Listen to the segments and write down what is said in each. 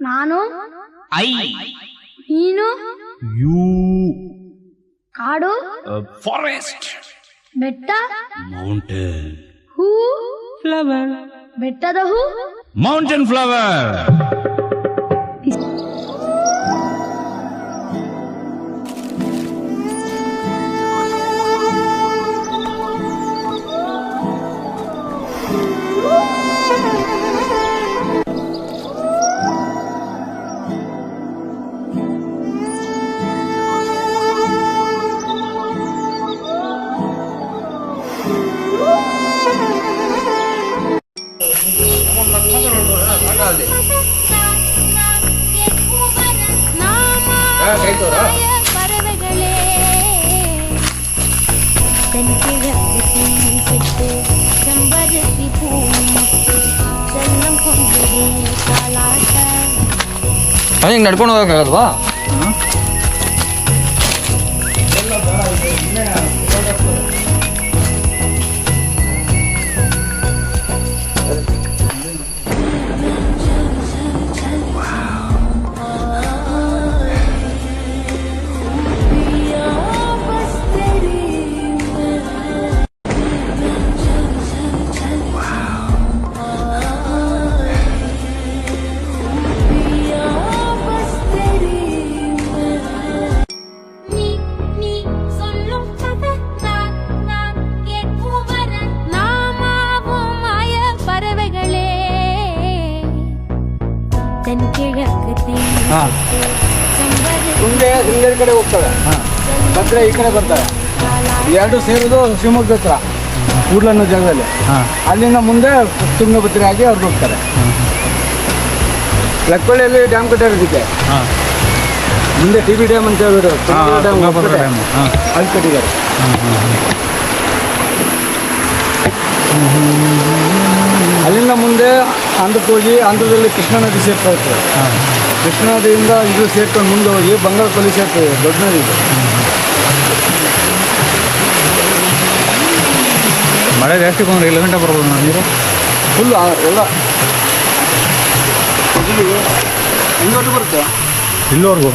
ನಾನು, ಐ, ನೀನು, ಯು, ಕಾಡು, ಫಾರೆಸ್ಟ್, ಬೆಟ್ಟ, ಮೌಂಟೇನ್, ಹೂ, ಫ್ಲವರ್, ಬೆಟ್ಟದ ಹೂ, ಮೌಂಟೇನ್ ಫ್ಲವರ್. ಪರವೆಗಳೇ ಕನಸಿರತಿ ಸಿಟ್ಟು ಚಂಬರತಿ ಪೂ ಚೆಲ್ಲಂ ಕೊಂಬಿಗೆ ಕಾಲಾಟ. ಹಿಂಗೆ ನಡ್ಕೊಂಡು ಹೋಗಕ್ಕಾಗಲ್ವಾ? ಮುಂದೆ ಶೃಂಗೇರಿ ಕಡೆ ಹೋಗ್ತವೆ, ಭದ್ರೆ ಈ ಕಡೆ ಬರ್ತವೆ. ಎರಡು ಸೇರೋದು ಶಿವಮೊಗ್ಗ ಹತ್ರ ಕೂಡ್ಲ ಅನ್ನೋ ಜಾಗದಲ್ಲಿ. ಅಲ್ಲಿಂದ ಮುಂದೆ ತುಂಗಭದ್ರೆ ಆಗಿ ಅವ್ರು ಹೋಗ್ತಾರೆ. ಲಕ್ಕಳ್ಳಿಯಲ್ಲಿ ಡ್ಯಾಮ್ ಕಟ್ಟಿರೋದಕ್ಕೆ ಮುಂದೆ ಟಿ ಬಿ ಡ್ಯಾಮ್ ಅಂತ ಹೇಳಿದ್ರು, ಡ್ಯಾಮ್ ಅಲ್ಲಿ ಕಟ್ಟಿದ್ದಾರೆ. ಅಲ್ಲಿಂದ ಮುಂದೆ ಆಂಧ್ರಕ್ಕೆ ಹೋಗಿ ಆಂಧ್ರದಲ್ಲಿ ಕೃಷ್ಣಾ ನದಿ ಸೇರ್ತಾ ಇರ್ತದೆ. ಕೃಷ್ಣಾ ನದಿಯಿಂದ ಇದು ಸೇರ್ಕೊಂಡು ಮುಂದೆ ಹೋಗಿ ಬಂಗಾಳ ಕೊಲ್ಲಿ ಸೇರ್ತದೆ, ದೊಡ್ಡ ನದಿ ಇದೆ. ಮಳೆ ಜಾಸ್ತಿ ಬಂದರೆ 7 ಗಂಟೆ ಬರ್ಬೋದು ನೀರು ಫುಲ್ ಎಲ್ಲ ಹಿಂದೊಟ್ಟು ಬರುತ್ತೆ ಇಲ್ಲಿವರೆಗೂ.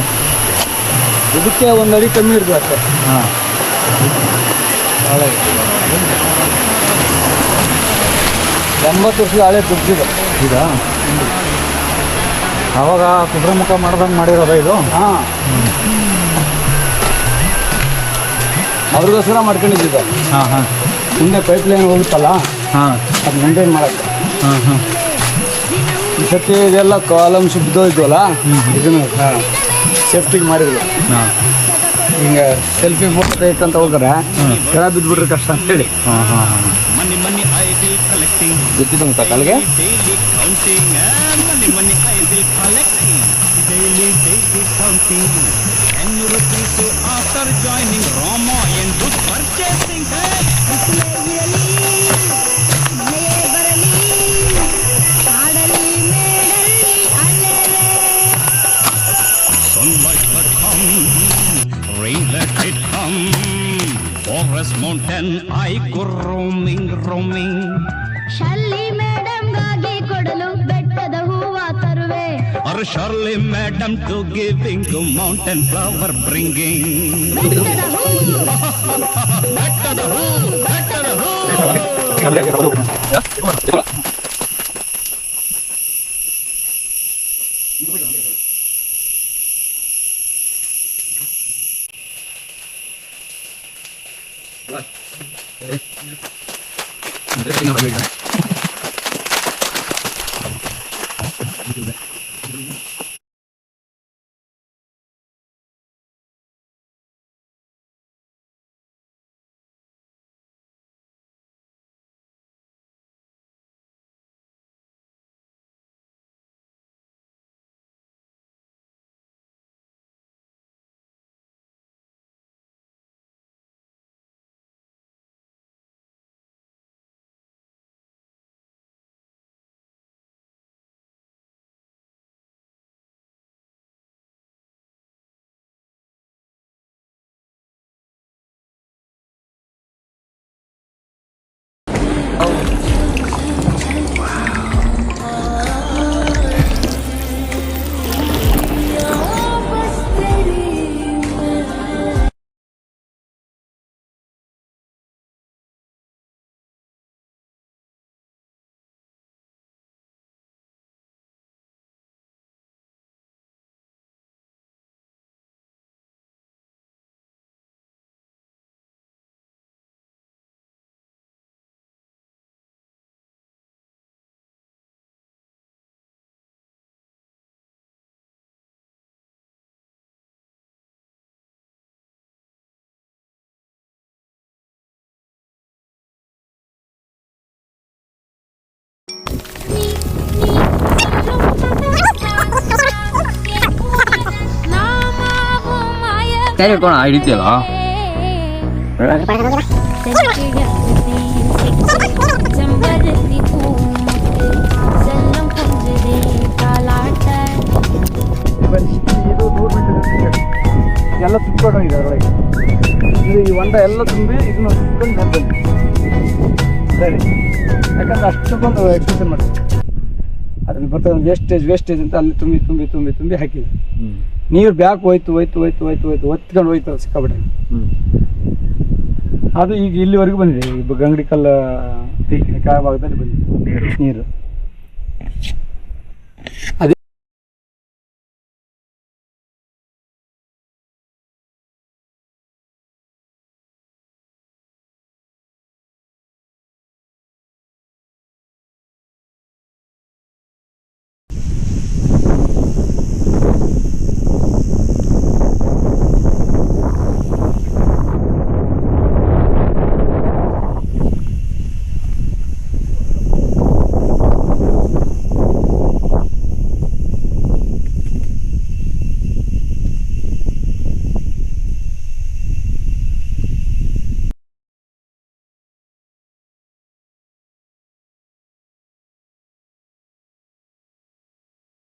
ಇದಕ್ಕೆ ಒಂದು ಅಡಿ ಕಮ್ಮಿ ಇರ್ತದೆ ಅಷ್ಟೇ. ಹಾಂ, 80 ವರ್ಷದ ಹಳೆ ದುಡ್ಡಿದೆ ಈಗ ಅವಾಗ ಕುದುರೆಮುಖ ಮಾಡ್ದಂಗೆ ಮಾಡಿರೋದ ಇದು? ಹಾಂ, ಅವ್ರಿಗೋಸ್ಕರ ಮಾಡ್ಕೊಂಡಿದ್ದಿದೆ. ಹಾಂ ಹಾಂ ಮುಂದೆ ಪೈಪ್ ಲೈನ್ ಹೋಗುತ್ತಲ್ಲ, ಹಾಂ ಅದು ಮೇಂಟೈನ್ ಮಾಡೋಕ್ಕೆ. ಹಾಂ ಹಾಂ ಈ ಸತಿ ಇದೆಲ್ಲ ಕಾಲಮ್ ಶುದ್ಧ ಇದ್ವಲ್ಲ, ಇದನ್ನು ಸೇಫ್ಟಿಗೆ ಮಾಡಿದ್ರು. ಹಾಂ ಹಿಂಗೆ ಸೆಲ್ಫಿ ಫೋಟೋ ತೆಗೆದುಕೊಂತ ಹೋಗ್ರೆ ಕೆಳ ಬಿದ್ದುಬಿಟ್ರೆ ಕಷ್ಟ ಅಂತೇಳಿ. ಹಾಂ ಹಾಂ ಹಾಂ ಗೊತ್ತಿತ್ತು ಅಂತ ಕಾಲಿಗೆ. Forest mountain, I go roaming, roaming. ಶಲ್ಲಿ ಮೇಡಮ್ಗಾಗಿ ಕೊಡಲು ಬೆಟ್ಟದ ಹೂವ ತರುವೆ. Or Shirley madam to giving to mountain flower bringing. ಬೆಟ್ಟದ ಹೂ ಬೆಟ್ಟದ ಹೂ, ಬೆಟ್ಟದ ಹೂ. ಕೈ ಕೋಣ ಹಿಡಿತೀಯಲ್ಲ ചെമ്പരത്തി പൂമുട്ട് ചെല്ലം കൊഞ്ചതേ കാലാട്ട ಇದು 100 ಮೀಟರ್ ಎಲ್ಲ ತುಂಬಿಕೊಂಡು ಹೋಗಿದೆ ಅದರೊಳಗೆ ಇದು ಈ ಹೊಂಡ ಎಲ್ಲ ತುಂಬಿ ಇದನ್ನ ತುಂಬಿಕೊಂಡು ಮೇಲೆ ಬಂದು ಸರಿ ಯಾಕಂದ್ರೆ ಅಷ್ಟಕ್ಕೊಂದು ಎಕ್ಸ್ಪ್ರೆಷನ್ ಮಾಡ್ತೀವಿ ಅದ್ರಲ್ಲಿ ಬರ್ತದೆ ವೇಸ್ಟೇಜ್ ಅಂತ ಅಲ್ಲಿ ತುಂಬಿ ತುಂಬಿ ತುಂಬಿ ತುಂಬಿ ಹಾಕಿದ್ವಿ ನೀರು ಬ್ಯಾಕ್ ಹೋಯ್ತು ಒತ್ಕೊಂಡು ಹೋಯ್ತು ಸಿಕ್ಕಾಬಿಟ್ಟೆ ಅದು ಈಗ ಇಲ್ಲಿವರೆಗೂ ಬಂದಿದೆ ಈ ಗಂಗಡಿ ಕಲ್ಲ ಪೀಕಿನ ಕೆಳ ಭಾಗದಲ್ಲಿ ಬಂದಿದೆ ನೀರು